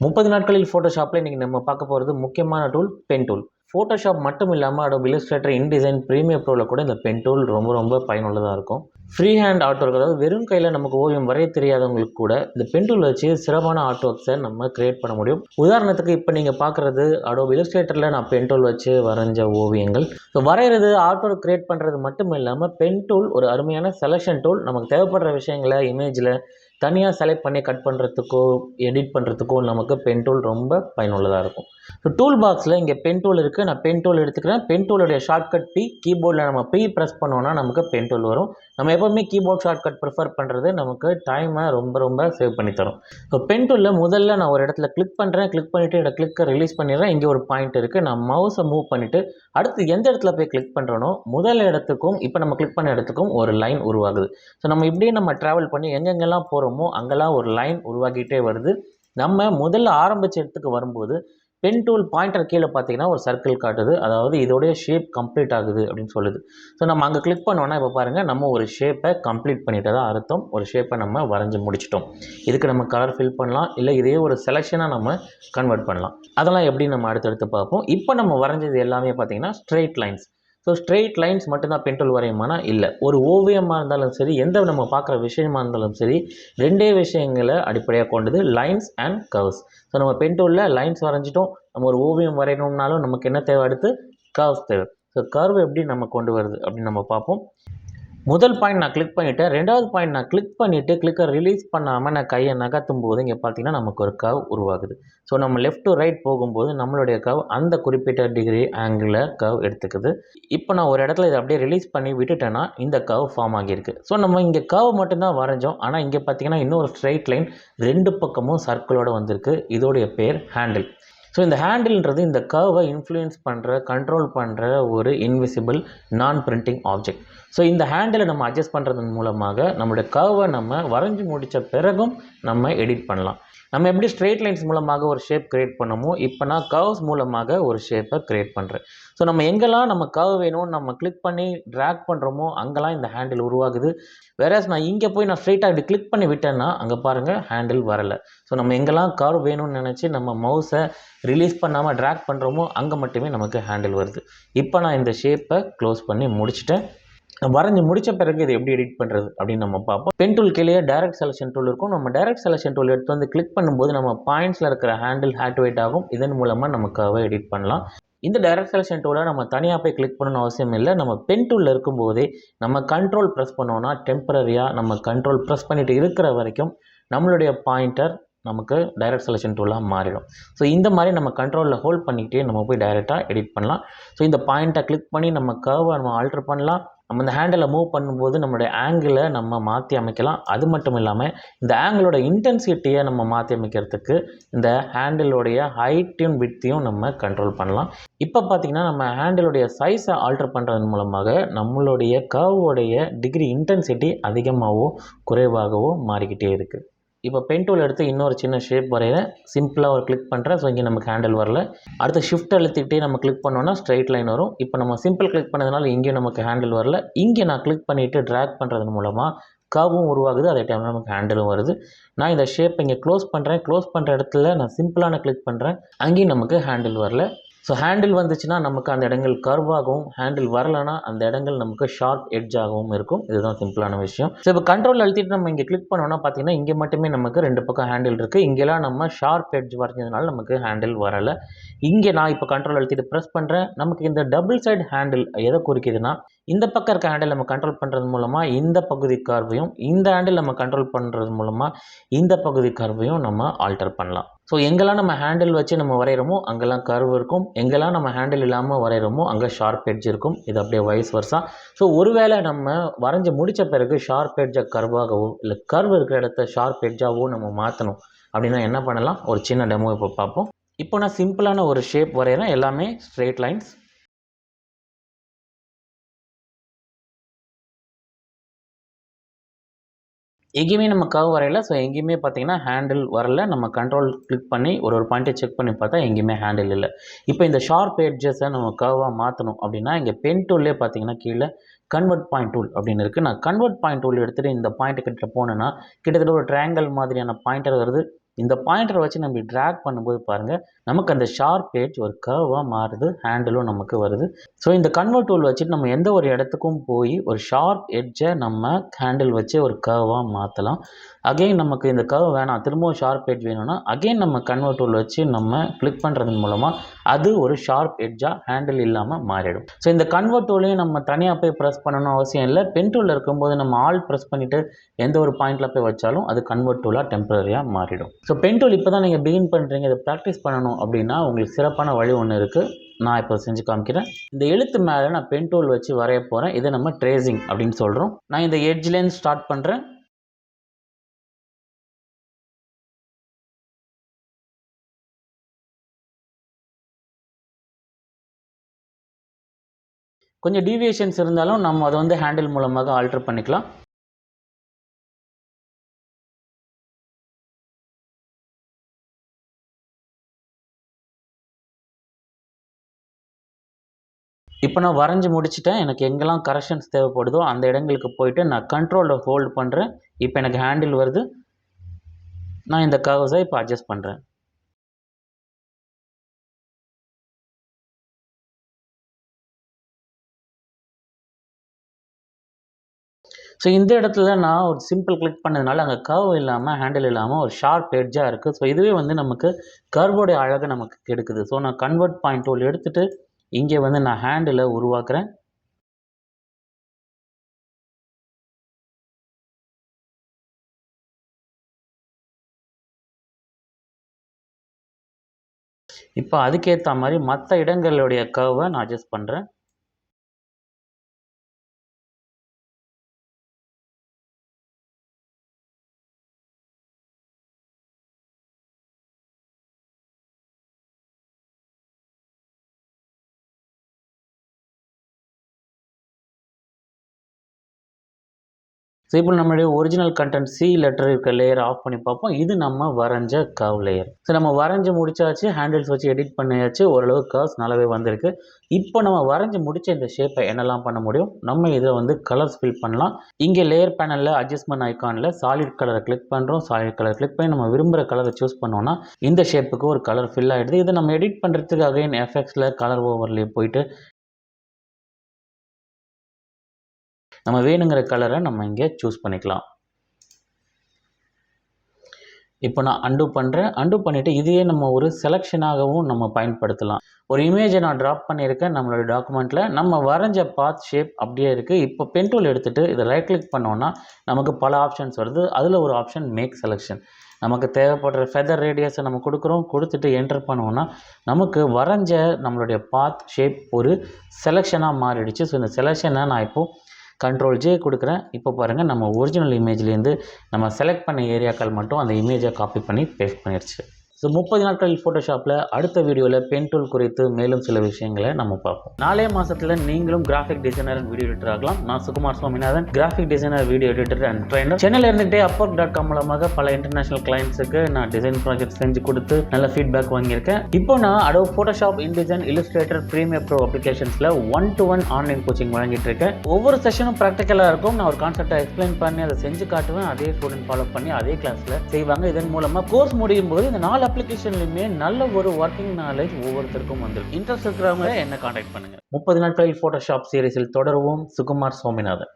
30 நாட்களில் ஃபோட்டோஷாப்பில் இன்றைக்கி நம்ம பார்க்க போகிறது முக்கியமான டூல் பென் டூல். ஃபோட்டோஷாப் மட்டும் இல்லாமல் Adobe Illustrator, InDesign, Premiere Proல கூட இந்த பென் டூல் ரொம்ப பயனுள்ளதாக இருக்கும். ஃப்ரீ ஹேண்ட் ஆர்ட் ஒர்க், அதாவது வெறும் கையில் நமக்கு ஓவியம் வரைய தெரியாதவங்களுக்கு கூட இந்த பென் டூல் வச்சு சிறப்பான ஆர்ட் ஒர்க்ஸை நம்ம கிரியேட் பண்ண முடியும். உதாரணத்துக்கு இப்போ நீங்கள் பார்க்குறது Adobe Illustratorல நான் பென் டூல் வச்சு வரைஞ்ச ஓவியங்கள். ஸோ வரைகிறது ஆர்ட் ஒர்க் கிரியேட் பண்ணுறது மட்டும் இல்லாமல் பென் டூல் ஒரு அருமையான செலெக்ஷன் டூல். நமக்கு தேவைப்படுற விஷயங்களை இமேஜில் தனியாக செலக்ட் பண்ணி கட் பண்ணுறதுக்கோ எடிட் பண்ணுறதுக்கோ நமக்கு பென் டூல் ரொம்ப பயனுள்ளதாக இருக்கும். ஸோ டூல் பாக்ஸில் இங்கே பென் டூல் இருக்குது. நான் பென் டூல் எடுத்துக்கிறேன். பென் டூலுடைய ஷார்ட்கட் பி. கீபோர்டில் நம்ம பி ப்ரெஸ் பண்ணோன்னா நமக்கு பென் டூல் வரும். நம்ம எப்போவுமே கீபோர்ட் ஷார்ட்கட் ப்ரிஃபர் பண்ணுறது நமக்கு டைமை ரொம்ப சேவ் பண்ணி தரும். ஸோ பென் டூலில் முதல்ல நான் ஒரு இடத்துல கிளிக் பண்ணுறேன். கிளிக் பண்ணிவிட்டு என்னோட கிளிக்கை ரிலீஸ் பண்ணிடுறேன். இங்கே ஒரு பாயிண்ட் இருக்குது. நான் மவுஸை மூவ் பண்ணிவிட்டு அடுத்து எந்த இடத்துல போய் கிளிக் பண்ணுறனோ முதல் இடத்துக்கும் இப்போ நம்ம கிளிக் பண்ண இடத்துக்கும் ஒரு லைன் உருவாகுது. ஸோ நம்ம இப்படியே நம்ம ட்ராவல் பண்ணி எங்கெங்கெல்லாம் போகிறோமோ அங்கெல்லாம் ஒரு லைன் உருவாகிட்டே வருது. நம்ம முதல்ல ஆரம்பித்த இடத்துக்கு வரும்போது பென் டூல் பாயிண்டர் கீழே பார்த்தீங்கன்னா ஒரு சர்க்கிள் காட்டுது. அதாவது இதோடைய ஷேப் கம்ப்ளீட் ஆகுது அப்படின்னு சொல்லுது. ஸோ நம்ம அங்கே கிளிக் பண்ணோன்னா இப்போ பாருங்கள், நம்ம ஒரு ஷேப்பை கம்ப்ளீட் பண்ணிட்டதா அர்த்தம். ஒரு ஷேப்பை நம்ம வரைஞ்சி முடிச்சிட்டோம். இதுக்கு நம்ம கலர் ஃபில் பண்ணலாம், இல்லை இதே ஒரு செலெக்ஷனாக நம்ம கன்வெர்ட் பண்ணலாம். அதெல்லாம் எப்படி நம்ம அடுத்தடுத்து பார்ப்போம். இப்போ நம்ம வரைஞ்சது எல்லாமே பார்த்தீங்கன்னா straight lines. So straight lines மட்டும்தான் பென் டூல் வரையுமானா இல்லை. ஒரு ஓவியமாக இருந்தாலும் சரி, எந்த நம்ம பார்க்குற விஷயமாக இருந்தாலும் சரி, ரெண்டே விஷயங்களை அடிப்படையாக கொண்டது லைன்ஸ் அண்ட் கர்வ்ஸ். ஸோ நம்ம பென் டூலில் லைன்ஸ் வரைஞ்சிட்டோம். நம்ம ஒரு ஓவியம் வரையணும்னாலும் நமக்கு என்ன தேவை, அடுத்து கர்வ்ஸ் தேவை. ஸோ கர்வ் எப்படி நம்ம கொண்டு வருது அப்படின்னு நம்ம பார்ப்போம். முதல் பாயிண்ட் நான் கிளிக் பண்ணிவிட்டேன். ரெண்டாவது பாயிண்ட் நான் கிளிக் பண்ணிவிட்டு கிளிக்கை ரிலீஸ் பண்ணாமல் நான் கையை நகர்த்தும் போது இங்கே பார்த்தீங்கன்னா நமக்கு ஒரு கர்வ் உருவாகுது. ஸோ நம்ம லெஃப்ட் டு ரைட் போகும்போது நம்மளுடைய கர்வ் அந்த குறிப்பிட்ட டிகிரி ஆங்கிளில் கர்வ் எடுத்துக்குது. இப்போ நான் ஒரு இடத்துல இதை அப்படியே ரிலீஸ் பண்ணி விட்டுட்டேன்னா இந்த கர்வ் ஃபார்ம் ஆகியிருக்கு. ஸோ நம்ம இங்கே கர்வ் மட்டும்தான் வரைஞ்சோம். ஆனால் இங்கே பார்த்தீங்கன்னா இன்னொரு ஸ்ட்ரெயிட் லைன் ரெண்டு பக்கமும் சர்க்கிளோடு வந்திருக்கு. இதோடைய பேர் ஹேண்டில். ஸோ இந்த ஹேண்டில்ன்றது இந்த கர்வை இன்ஃப்ளூயன்ஸ் பண்ணுற, கண்ட்ரோல் பண்ணுற ஒரு இன்விசிபிள் நான் பிரிண்டிங் ஆப்ஜெக்ட். ஸோ இந்த ஹேண்டிலை நம்ம அட்ஜஸ்ட் பண்ணுறதன் மூலமாக நம்மளுடைய கர்வை நம்ம வரைஞ்சி முடித்த பிறகும் நம்ம எடிட் பண்ணலாம். நம்ம எப்படி ஸ்ட்ரெயிட் லைன்ஸ் மூலமாக ஒரு ஷேப் கிரியேட் பண்ணமோ, இப்போ நான் கர்வ்ஸ் மூலமாக ஒரு ஷேப்பை கிரியேட் பண்ணுறேன். ஸோ நம்ம எங்கெல்லாம் நம்ம கர்வ் வேணும்னு நம்ம கிளிக் பண்ணி ட்ராக் பண்ணுறோமோ அங்கெல்லாம் இந்த ஹேண்டில் உருவாகுது. வேறஸ் நான் இங்கே போய் நான் ஸ்ட்ரெயிட்டாக இப்படி கிளிக் பண்ணி விட்டேன்னா அங்கே பாருங்கள் ஹேண்டில் வரலை. ஸோ நம்ம எங்கெல்லாம் கர்வ் வேணும்னு நினச்சி நம்ம மவுஸை ரிலீஸ் பண்ணாமல் ட்ராக் பண்ணுறோமோ அங்கே மட்டுமே நமக்கு ஹேண்டில் வருது. இப்போ நான் இந்த ஷேப்பை க்ளோஸ் பண்ணி முடிச்சிட்டேன். வரைஞ்சி முடித்த பிறகு இதை எப்படி எடிட் பண்ணுறது அப்படின்னு நம்ம பார்ப்போம். பென் டூல் கீழே டைரக்ட் செலெக்ஷன் டூல் இருக்கும். நம்ம டைரக்ட் செலெக்ஷன் டூல் எடுத்து வந்து கிளிக் பண்ணும்போது நம்ம பாயிண்ட்ஸில் இருக்கிற ஹேண்டில் ஆக்டிவேட் ஆகும். இதன் மூலமாக நமக்காக எடிட் பண்ணலாம். இந்த டைரக்ட் செலெக்ஷன் டூலை நம்ம தனியாக போய் கிளிக் பண்ணணும்னு அவசியம் இல்லை. நம்ம பென் டூலில் இருக்கும்போதே நம்ம கண்ட்ரோல் ப்ரெஸ் பண்ணோன்னா டெம்பரரியாக நம்ம கண்ட்ரோல் ப்ரெஸ் பண்ணிட்டு இருக்கிற வரைக்கும் நம்மளுடைய பாயிண்டர் நமக்கு டைரக்ட் செலெக்ஷன் டூலாக மாறிடும். ஸோ இந்த மாதிரி நம்ம கண்ட்ரோலில் ஹோல்ட் பண்ணிக்கிட்டே நம்ம போய் டைரெக்டாக எடிட் பண்ணலாம். ஸோ இந்த பாயிண்ட்டை கிளிக் பண்ணி நம்ம கர்வை நம்ம ஆல்ட்ரு பண்ணலாம். நம்ம இந்த ஹேண்டிலை மூவ் பண்ணும்போது நம்மளுடைய ஆங்கிளை நம்ம மாற்றி அமைக்கலாம். அது மட்டும் இல்லாமல் இந்த ஆங்கிளோட இன்டென்சிட்டியை நம்ம மாற்றி அமைக்கிறதுக்கு இந்த ஹேண்டிலோடைய ஹைட்டையும் விட்த்தையும் நம்ம கண்ட்ரோல் பண்ணலாம். இப்போ பார்த்திங்கன்னா நம்ம ஹேண்டிலுடைய சைஸை ஆல்ட்ரு பண்ணுறதன் மூலமாக நம்மளுடைய கர்வோடைய டிகிரி இன்டென்சிட்டி அதிகமாகவோ குறைவாகவோ மாறிக்கிட்டே இருக்குது. இப்போ பென் டூல் எடுத்து இன்னொரு சின்ன ஷேப் வரைகிறேன். சிம்பிளாக ஒரு கிளிக் பண்ணுறேன். ஸோ இங்கே நமக்கு ஹேண்டில் வரல. அடுத்து ஷிஃப்ட் அழுத்திக்கிட்டே நம்ம கிளிக் பண்ணோன்னா ஸ்ட்ரெயிட் லைன் வரும். இப்போ நம்ம சிம்பிள் கிளிக் பண்ணதுனால இங்கே நமக்கு ஹேண்டில் வரல. இங்கே நான் கிளிக் பண்ணிவிட்டு ட்ராக் பண்ணுறதன் மூலமாக கர்வும் உருவாகுது. அதே டைமில் நமக்கு ஹேண்டிலும் வருது. நான் இந்த ஷேப் இங்கே க்ளோஸ் பண்ணுறேன். க்ளோஸ் பண்ணுற இடத்துல நான் சிம்பிளான கிளிக் பண்ணுறேன். அங்கேயும் நமக்கு ஹேண்டில் வரல. ஸோ ஹேண்டில் வந்துச்சுன்னா நமக்கு அந்த இடங்கள் கர்வாகவும், ஹேண்டில் வரலைன்னா அந்த இடங்கள் நமக்கு ஷார்ப் எட்ஜாகவும் இருக்கும். இதுதான் சிம்பிளான விஷயம். ஸோ இப்போ கண்ட்ரோல் அழுத்திட்டு நம்ம இங்கே கிளிக் பண்ணோன்னா பார்த்தீங்கன்னா இங்கே மட்டுமே நமக்கு ரெண்டு பக்கம் ஹேண்டில் இருக்குது. இங்கெல்லாம் நம்ம ஷார்ப் எட்ஜ் வரைஞ்சதுனால நமக்கு ஹேண்டில் வரலை. இங்கே நான் இப்போ கண்ட்ரோல் அழுத்திட்டு ப்ரெஸ் பண்ணுறேன். நமக்கு இந்த டபுள் சைடு ஹேண்டில் எதை குறிக்குதுன்னா, இந்த பக்கம் இருக்க ஹேண்டில் நம்ம கண்ட்ரோல் பண்ணுறது மூலமாக இந்த பகுதி கர்வையும், இந்த ஹேண்டில் நம்ம கண்ட்ரோல் பண்ணுறது மூலமாக இந்த பகுதி கர்வையும் நம்ம ஆல்டர் பண்ணலாம். ஸோ எங்கெல்லாம் நம்ம ஹேண்டில் வச்சு நம்ம வரைகிறோமோ அங்கெல்லாம் கர்வ் இருக்கும். எங்கெல்லாம் நம்ம ஹேண்டில் இல்லாமல் வரைகிறோமோ அங்கே ஷார்ப் எட்ஜ் இருக்கும். இது அப்படியே வைஸ் வர்ஸா. ஸோ ஒருவேளை நம்ம வரைஞ்சி முடித்த பிறகு ஷார்ப் எட்ஜை கர்வாகவோ இல்லை கர்வ் இருக்கிற இடத்த ஷார்ப் எட்ஜாகவோ நம்ம மாற்றணும் அப்படின்னா என்ன பண்ணலாம், ஒரு சின்ன டெமோ இப்போ பார்ப்போம். இப்போ நான் சிம்பிளான ஒரு ஷேப் வரைகிறேன். எல்லாமே ஸ்ட்ரெயிட் லைன்ஸ். எங்கேயுமே நம்ம கர்வ் வரையல. ஸோ எங்கேயுமே பார்த்தீங்கன்னா ஹேண்டில் வரல. நம்ம கண்ட்ரோல் கிளிக் பண்ணி ஒரு பாயிண்ட்டை செக் பண்ணி பார்த்தா எங்கேயுமே ஹேண்டில் இல்லை. இப்போ இந்த ஷார்ப் எட்ஜஸை நம்ம கர்வாக மாற்றணும் அப்படின்னா இங்கே பென் டூல்லே பார்த்தீங்கன்னா கீழே கன்வெர்ட் பாயிண்ட் டூல் அப்படின்னு இருக்குது. நான் கன்வெர்ட் பாயிண்ட் டூல் எடுத்துகிட்டு இந்த பாயிண்ட் கிட்ட போனேன்னா கிட்டத்தட்ட ஒரு ட்ரையாங்கிள் மாதிரியான பாயிண்டர் வருது. இந்த பாயிண்டரை வச்சு நம்ம ட்ராக் பண்ணும்போது பாருங்கள் நமக்கு அந்த ஷார்ப் எட்ஜ் ஒரு கர்வாக மாறுது, ஹேண்டிலும் நமக்கு வருது. ஸோ இந்த கன்வெர்ட் டூல் வச்சுட்டு நம்ம எந்த ஒரு இடத்துக்கும் போய் ஒரு ஷார்ப் எட்ஜை நம்ம ஹேண்டில் வச்சு ஒரு கர்வாக மாற்றலாம். அகெயின் நமக்கு இந்த கர்வ் வேணாம், திரும்பவும் ஷார்ப் எட்ஜ் வேணும்னா அகெயின் நம்ம கன்வெர்ட் டூல் வச்சு நம்ம கிளிக் பண்ணுறதன் மூலமாக அது ஒரு ஷார்ப் எட்ஜாக ஹேண்டில் இல்லாமல் மாறிடும். ஸோ இந்த கன்வெர்ட் டூலையும் நம்ம தனியாக போய் ப்ரெஸ் பண்ணணும் அவசியம் இல்லை. பென் டூலில் இருக்கும்போது நம்ம ஆல் ப்ரெஸ் பண்ணிவிட்டு எந்த ஒரு பாயிண்டில் போய் வச்சாலும் அது கன்வெர்ட் டூலாக டெம்பரரியாக மாறிடும். ஸோ பென் டூல் இப்போ தான் நீங்கள் பிகின் பண்ணுறீங்க, இதை ப்ராக்டிஸ் பண்ணணும் அப்படின்னா உங்களுக்கு சிறப்பான வழி ஒன்று இருக்குது. நான் இப்போ செஞ்சு காமிக்கிறேன். இந்த எழுத்து மேலே நான் பென் டூல் வச்சு வரைய போகிறேன். இதை நம்ம ட்ரேசிங் அப்படின்னு சொல்கிறோம். நான் இந்த எட்ஜ்லேருந்து ஸ்டார்ட் பண்ணுறேன். கொஞ்சம் டீவியேஷன்ஸ் இருந்தாலும் நம்ம அதை வந்து ஹேண்டில் மூலமாக ஆல்டர் பண்ணிக்கலாம். இப்போ நான் வரைஞ்சி முடிச்சுட்டேன். எனக்கு எங்கெல்லாம் கரெக்ஷன்ஸ் தேவைப்படுதோ அந்த இடங்களுக்கு போயிட்டு நான் கண்ட்ரோலில் ஹோல்டு பண்ணுறேன். இப்போ எனக்கு ஹேண்டில் வருது. நான் இந்த கர்வ்ஸை இப்போ அட்ஜஸ்ட் பண்ணுறேன். ஸோ இந்த இடத்துல நான் ஒரு சிம்பிள் கிளிக் பண்ணதுனால அங்கே கர்வ் இல்லாமல், ஹேண்டில் இல்லாமல் ஒரு ஷார்ப் எட்ஜாக இருக்குது. ஸோ இதுவே வந்து நமக்கு கர்வோடைய அழகை நமக்கு கெடுக்குது. ஸோ நான் கன்வெர்ட் பாயிண்ட் டூல் எடுத்துகிட்டு இங்கே வந்து நான் ஹேண்டிலை உருவாக்குறேன். இப்போ அதுக்கேற்ற மாதிரி மற்ற இடங்களுடைய கர்வை நான் அட்ஜஸ்ட் பண்ணுறேன். ஸோ இப்போ நம்மளுடைய ஒரிஜினல் கண்டென்ட் சி லெட்டர் இருக்க லேயர் ஆஃப் பண்ணி பார்ப்போம். இது நம்ம வரைஞ்ச கர்வ் லேயர். ஸோ நம்ம வரைஞ்சி முடிச்சாச்சு, ஹேண்டில்ஸ் வச்சு எடிட் பண்ணியாச்சு, ஓரளவு கர்வ்ஸ் நல்லாவே வந்திருக்கு. இப்போ நம்ம வரைஞ்சி முடிச்ச இந்த ஷேப்பை என்னெல்லாம் பண்ண முடியும், நம்ம இதை வந்து கலர்ஸ் ஃபில் பண்ணலாம். இங்கே லேயர் பேனலில் அட்ஜஸ்ட்மெண்ட் ஐக்கானில் சாலிட் கலரை கிளிக் பண்ணுறோம். சாலிட் கலர் கிளிக் பண்ணி நம்ம விரும்புகிற கலரை சூஸ் பண்ணோன்னா இந்த ஷேப்புக்கு ஒரு கலர் ஃபில் ஆகிடுது. இதை நம்ம எடிட் பண்ணுறதுக்கு அகைன் எஃபெக்ட்ஸில் கலர் ஓவர்லேயே போயிட்டு நம்ம வேணுங்கிற கலரை நம்ம இங்கே சூஸ் பண்ணிக்கலாம். இப்போ நான் அண்டு பண்ணுறேன். அண்டு பண்ணிவிட்டு இதையே நம்ம ஒரு செலெக்ஷனாகவும் நம்ம பயன்படுத்தலாம். ஒரு இமேஜை நான் ட்ராப் பண்ணியிருக்கேன் நம்மளோட டாக்குமெண்ட்டில். நம்ம வரைஞ்ச பாத் ஷேப் அப்படியே இருக்குது. இப்போ பென் டூல் எடுத்துகிட்டு இதை ரைட் கிளிக் பண்ணோன்னா நமக்கு பல ஆப்ஷன்ஸ் வருது. அதில் ஒரு ஆப்ஷன் மேக் செலெக்ஷன். நமக்கு தேவைப்படுற ஃபெதர் ரேடியஸை நம்ம கொடுக்குறோம். கொடுத்துட்டு என்டர் பண்ணோன்னா நமக்கு வரைஞ்ச நம்மளுடைய பாத் ஷேப் ஒரு செலெக்ஷனாக மாறிடுச்சு. ஸோ இந்த செலெக்ஷனை நான் இப்போது கண்ட்ரோல் ஜே கொடுக்குறேன். இப்போ பாருங்கள் நம்ம ஒரிஜினல் இமேஜ்லேருந்து நம்ம செலக்ட் பண்ண ஏரியாக்கள் மட்டும் அந்த இமேஜை காப்பி பண்ணி பேஸ்ட் பண்ணிடுச்சு. ஸோ 30 நாட்கள் ஃபோட்டோஷாப்பில் அடுத்த வீடியோவில் பென் டூல் குறித்து மேலும் சில விஷயங்களை நம்ம பார்ப்போம். 4 மாதத்தில் நீங்களும் graphic designer and video editor ஆகலாம். நான் Sukumar Swaminathan, graphic designer, video editor and trainer. சென்னையில் இருந்துகிட்டே upwork.com மூலமாக பல இன்டர்நேஷனல் கிளைண்ட்ஸுக்கு நான் டிசைன் ப்ராஜெக்ட் செஞ்சு கொடுத்து நல்ல ஃபீட்பேக் வாங்கியிருக்கேன். இப்போ நான் Adobe Photoshop, Indesign, Illustrator, Premiere Pro அப்ளிகேஷன்ஸில் 1-to-1 online coaching வழங்கிட்டு இருக்கேன். ஒவ்வொரு செஷனும் ப்ராக்டிக்கலாக இருக்கும். நான் ஒரு கான்செப்டை எக்ஸ்பிளைன் பண்ணி அதை செஞ்சு காட்டுவேன். அதே ஸ்டூடெண்ட் ஃபாலோ பண்ணி அதே கிளாஸில் செய்வாங்க. இதன் மூலமாக கோர்ஸ் முடியும் போது இந்த 4 அப்ளிகேஷன்லையுமே நல்ல ஒரு ஒர்க்கிங் நாலேஜ் ஒவ்வொருத்தருக்கும் வந்துடும். இன்ட்ரெஸ்ட் இருக்கிறவங்க என்ன கான்டாக்ட் பண்ணுங்க. 30 நாட்களில் ஃபோட்டோஷாப் சீரிஸில் தொடருவோம். சுகுமார் சுவாமிநாதன்.